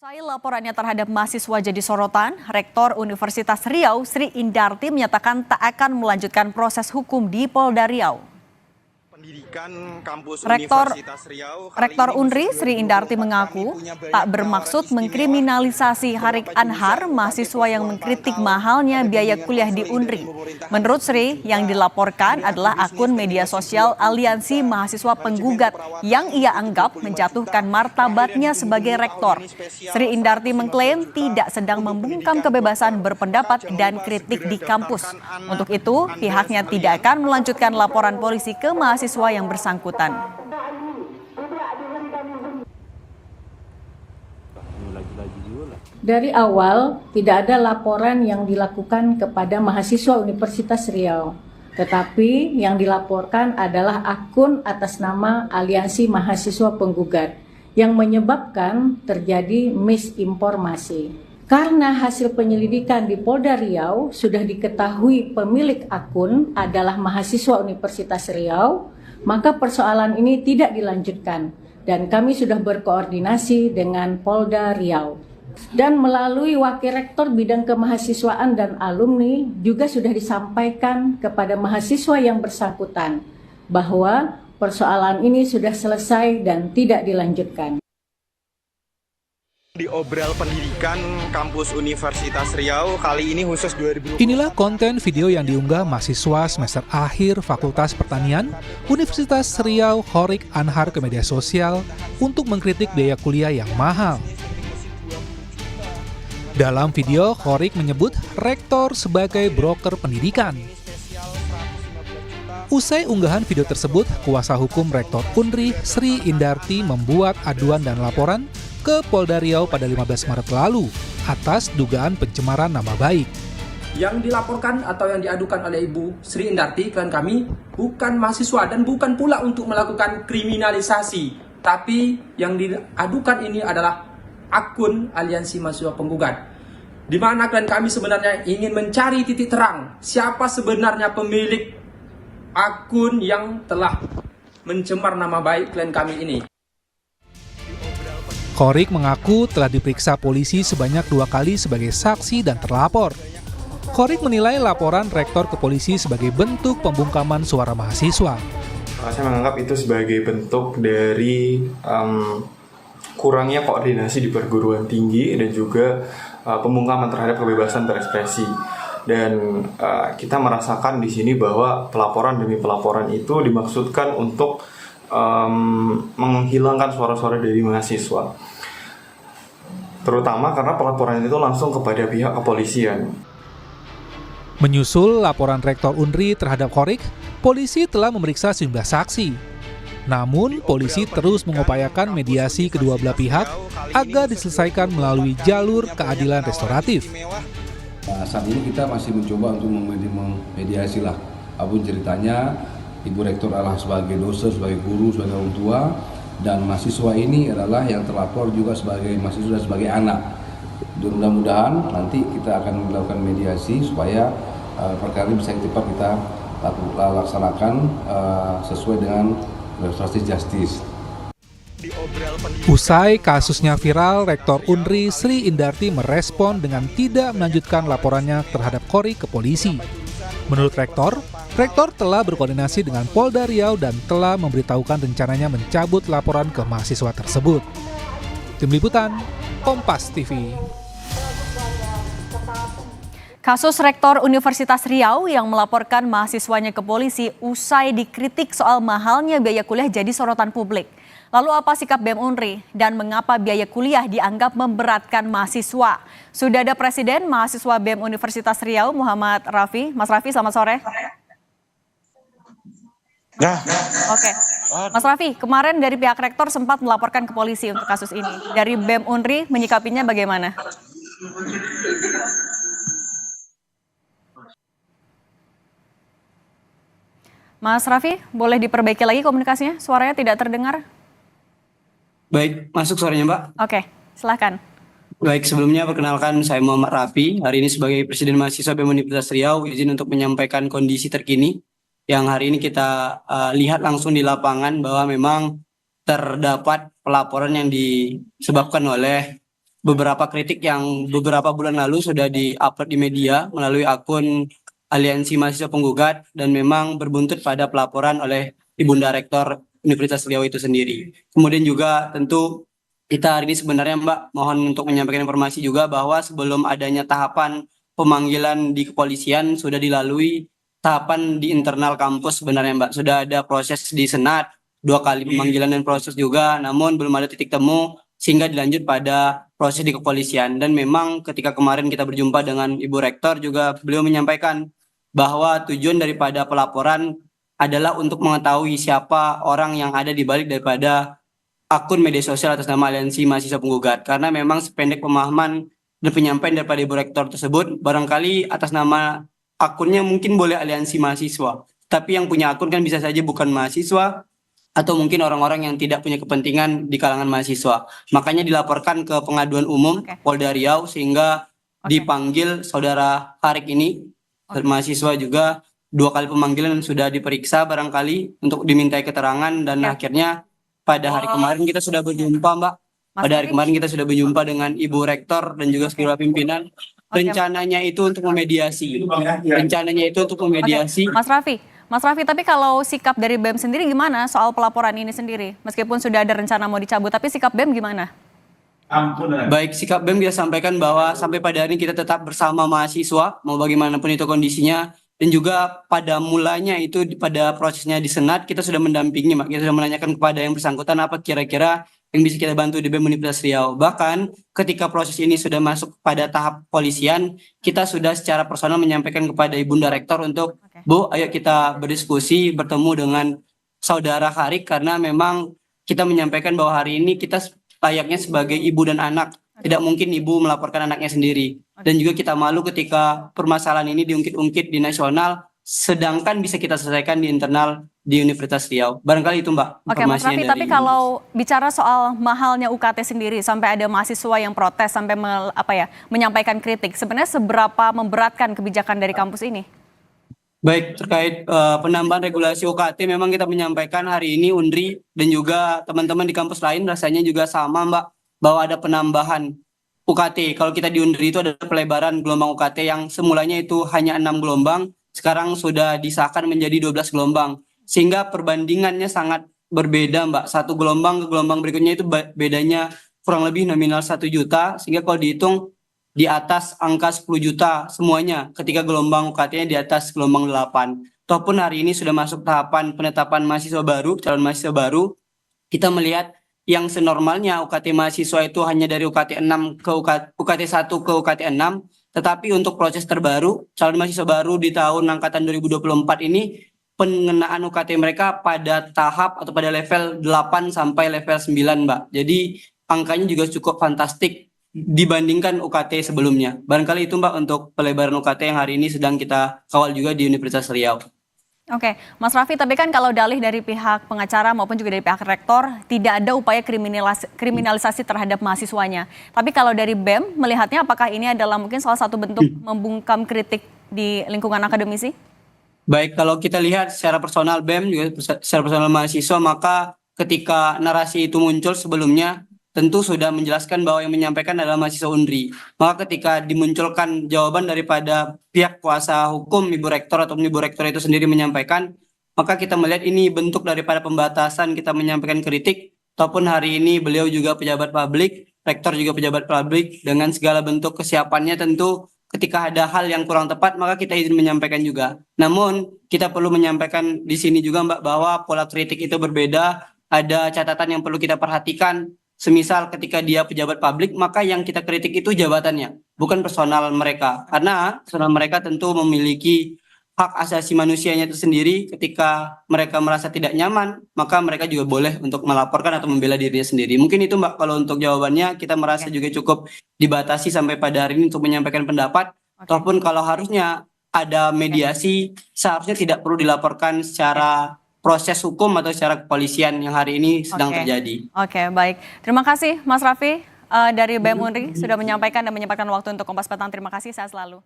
Usai laporannya terhadap mahasiswa jadi sorotan, Rektor Universitas Riau Sri Indarti menyatakan tak akan melanjutkan proses hukum di Polda Riau. Rektor Unri Sri Indarti mengaku tak bermaksud mengkriminalisasi Harik Anhar, mahasiswa yang mengkritik mahalnya biaya kuliah di Unri. Menurut Sri, yang dilaporkan adalah akun media sosial Aliansi Mahasiswa Penggugat yang ia anggap menjatuhkan martabatnya sebagai rektor. Sri Indarti mengklaim tidak sedang membungkam kebebasan berpendapat dan kritik di kampus. Untuk itu, pihaknya tidak akan melanjutkan laporan polisi ke mahasiswa yang bersangkutan. Dari awal tidak ada laporan yang dilakukan kepada mahasiswa Universitas Riau, tetapi yang dilaporkan adalah akun atas nama Aliansi Mahasiswa Penggugat yang menyebabkan terjadi misinformasi. Karena hasil penyelidikan di Polda Riau sudah diketahui pemilik akun adalah mahasiswa Universitas Riau, maka persoalan ini tidak dilanjutkan dan kami sudah berkoordinasi dengan Polda Riau. Dan melalui Wakil Rektor Bidang Kemahasiswaan dan Alumni juga sudah disampaikan kepada mahasiswa yang bersangkutan bahwa persoalan ini sudah selesai dan tidak dilanjutkan. Di Obral Pendidikan Kampus Universitas Riau kali ini khusus 2020. Inilah konten video yang diunggah mahasiswa semester akhir Fakultas Pertanian Universitas Riau Harik Anhar ke media sosial untuk mengkritik biaya kuliah yang mahal. Dalam video, Harik menyebut rektor sebagai broker pendidikan. Usai unggahan video tersebut, kuasa hukum Rektor Unri Sri Indarti membuat aduan dan laporan ke Polda Riau pada 15 Maret lalu atas dugaan pencemaran nama baik. Yang dilaporkan atau yang diadukan oleh Ibu Sri Indarti klien kami bukan mahasiswa dan bukan pula untuk melakukan kriminalisasi, tapi yang diadukan ini adalah akun Aliansi Mahasiswa Penggugat, di mana klien kami sebenarnya ingin mencari titik terang siapa sebenarnya pemilik akun yang telah mencemar nama baik klien kami ini. Harik mengaku telah diperiksa polisi sebanyak 2 kali sebagai saksi dan terlapor. Harik menilai laporan rektor ke polisi sebagai bentuk pembungkaman suara mahasiswa. Saya menganggap itu sebagai bentuk dari kurangnya koordinasi di perguruan tinggi dan juga pembungkaman terhadap kebebasan berekspresi. Dan kita merasakan di sini bahwa pelaporan demi pelaporan itu dimaksudkan untuk menghilangkan suara-suara dari mahasiswa, terutama karena pelaporan itu langsung kepada pihak kepolisian. Menyusul laporan Rektor Unri terhadap Harik, polisi telah memeriksa sejumlah saksi. Namun, polisi terus mengupayakan mediasi kedua belah pihak agar diselesaikan melalui jalur keadilan restoratif. Saat ini kita masih mencoba untuk memediasi lah. Apapun ceritanya, Ibu Rektor adalah sebagai dosen, sebagai guru, sebagai orang tua, dan mahasiswa ini adalah yang terlapor juga sebagai mahasiswa dan sebagai anak. Mudah-mudahan nanti kita akan melakukan mediasi supaya perkara ini bisa cepat kita laksanakan sesuai dengan restoratif justice. Usai kasusnya viral, Rektor Unri Sri Indarti merespon dengan tidak melanjutkan laporannya terhadap Harik ke polisi. Menurut Rektor telah berkoordinasi dengan Polda Riau dan telah memberitahukan rencananya mencabut laporan ke mahasiswa tersebut. Tim Liputan, Kompas TV. Kasus Rektor Universitas Riau yang melaporkan mahasiswanya ke polisi usai dikritik soal mahalnya biaya kuliah jadi sorotan publik. Lalu apa sikap BEM Unri dan mengapa biaya kuliah dianggap memberatkan mahasiswa? Sudah ada Presiden Mahasiswa BEM Universitas Riau, Muhammad Rafi. Mas Rafi, selamat sore. Ya. Oke. Mas Rafi, kemarin dari pihak rektor sempat melaporkan ke polisi untuk kasus ini. Dari BEM Unri menyikapinya bagaimana? Mas Rafi, boleh diperbaiki lagi komunikasinya? Suaranya tidak terdengar. Baik, masuk suaranya Mbak. Oke, silakan. Baik, sebelumnya perkenalkan saya Muhammad Rafi. Hari ini sebagai Presiden Mahasiswa BEM Universitas Riau, izin untuk menyampaikan kondisi terkini yang hari ini kita lihat langsung di lapangan bahwa memang terdapat pelaporan yang disebabkan oleh beberapa kritik yang beberapa bulan lalu sudah di-upload di media melalui akun Aliansi Mahasiswa Penggugat dan memang berbuntut pada pelaporan oleh Ibunda Rektor Universitas Riau itu sendiri. Kemudian juga tentu kita hari ini sebenarnya Mbak mohon untuk menyampaikan informasi juga bahwa sebelum adanya tahapan pemanggilan di kepolisian sudah dilalui tahapan di internal kampus sebenarnya Mbak. Sudah ada proses di Senat, 2 kali pemanggilan dan proses juga, namun belum ada titik temu sehingga dilanjut pada proses di kepolisian. Dan memang ketika kemarin kita berjumpa dengan Ibu Rektor juga beliau menyampaikan bahwa tujuan daripada pelaporan adalah untuk mengetahui siapa orang yang ada di balik daripada akun media sosial atas nama Aliansi Mahasiswa Penggugat. Karena memang sependek pemahaman dan penyampaian daripada Ibu Rektor tersebut, barangkali atas nama akunnya mungkin boleh Aliansi Mahasiswa. Tapi yang punya akun kan bisa saja bukan mahasiswa, atau mungkin orang-orang yang tidak punya kepentingan di kalangan mahasiswa. Makanya dilaporkan ke pengaduan umum Polda Riau sehingga dipanggil saudara Harik ini, mahasiswa juga 2 kali pemanggilan sudah diperiksa barangkali untuk dimintai keterangan dan akhirnya pada hari kemarin kita sudah berjumpa Mbak. Pada hari kemarin kita sudah berjumpa dengan Ibu Rektor dan juga seluruh pimpinan. Rencananya itu untuk memediasi. Mas Raffi, tapi kalau sikap dari BEM sendiri gimana soal pelaporan ini sendiri? Meskipun sudah ada rencana mau dicabut, tapi sikap BEM gimana? Baik, sikap BEM kita sampaikan bahwa sampai pada hari ini kita tetap bersama mahasiswa, mau bagaimanapun itu kondisinya. Dan juga pada mulanya itu pada prosesnya di Senat kita sudah mendampingi, Mbak. Kita sudah menanyakan kepada yang bersangkutan apa kira-kira yang bisa kita bantu di BEM Universitas Riau. Bahkan ketika proses ini sudah masuk pada tahap polisian, kita sudah secara personal menyampaikan kepada Ibunda Rektor untuk Bu, ayo kita berdiskusi, bertemu dengan saudara Harik karena memang kita menyampaikan bahwa hari ini kita layaknya sebagai ibu dan anak. Tidak mungkin ibu melaporkan anaknya sendiri. Dan juga kita malu ketika permasalahan ini diungkit-ungkit di nasional, sedangkan bisa kita selesaikan di internal di Universitas Riau. Barangkali itu Mbak. Oke Mas Raffi, tapi kalau bicara soal mahalnya UKT sendiri, sampai ada mahasiswa yang protes, sampai menyampaikan kritik, sebenarnya seberapa memberatkan kebijakan dari kampus ini? Baik, terkait penambahan regulasi UKT memang kita menyampaikan hari ini UNRI dan juga teman-teman di kampus lain rasanya juga sama Mbak, bahwa ada penambahan UKT. Kalau kita di UNRI itu ada pelebaran gelombang UKT yang semulanya itu hanya 6 gelombang, sekarang sudah disahkan menjadi 12 gelombang. Sehingga perbandingannya sangat berbeda Mbak. Satu gelombang ke gelombang berikutnya itu bedanya kurang lebih nominal 1 juta, sehingga kalau dihitung di atas angka 10 juta semuanya ketika gelombang UKT-nya di atas gelombang 8. Ataupun hari ini sudah masuk tahapan penetapan mahasiswa baru, calon mahasiswa baru, kita melihat yang senormalnya UKT mahasiswa itu hanya dari UKT 6 ke UKT 1 ke UKT 6, tetapi untuk proses terbaru, calon mahasiswa baru di tahun angkatan 2024 ini, pengenaan UKT mereka pada tahap atau pada level 8 sampai level 9, Mbak. Jadi angkanya juga cukup fantastik dibandingkan UKT sebelumnya. Barangkali itu Mbak untuk pelebaran UKT yang hari ini sedang kita kawal juga di Universitas Riau. Oke, Mas Raffi, tapi kan kalau dalih dari pihak pengacara maupun juga dari pihak rektor, tidak ada upaya kriminalisasi terhadap mahasiswanya. Tapi kalau dari BEM, melihatnya apakah ini adalah mungkin salah satu bentuk membungkam kritik di lingkungan akademisi? Baik, kalau kita lihat secara personal BEM, juga secara personal mahasiswa, maka ketika narasi itu muncul sebelumnya, tentu sudah menjelaskan bahwa yang menyampaikan adalah mahasiswa UNRI. Maka ketika dimunculkan jawaban daripada pihak kuasa hukum Ibu Rektor atau Ibu Rektor itu sendiri menyampaikan, maka kita melihat ini bentuk daripada pembatasan kita menyampaikan kritik, ataupun hari ini beliau juga pejabat publik, Rektor juga pejabat publik, dengan segala bentuk kesiapannya tentu ketika ada hal yang kurang tepat maka kita izin menyampaikan juga. Namun kita perlu menyampaikan di sini juga Mbak bahwa pola kritik itu berbeda, ada catatan yang perlu kita perhatikan. Semisal ketika dia pejabat publik, maka yang kita kritik itu jabatannya, bukan personal mereka. Karena personal mereka tentu memiliki hak asasi manusianya itu sendiri. Ketika mereka merasa tidak nyaman, maka mereka juga boleh untuk melaporkan atau membela dirinya sendiri. Mungkin itu Mbak, kalau untuk jawabannya kita merasa juga cukup dibatasi sampai pada hari ini untuk menyampaikan pendapat. Ataupun kalau harusnya ada mediasi, seharusnya tidak perlu dilaporkan secara proses hukum atau secara kepolisian yang hari ini sedang terjadi. Oke, baik. Terima kasih Mas Raffi dari BEM UNRI sudah menyampaikan dan menyempatkan waktu untuk Kompas Petang. Terima kasih, sehat selalu.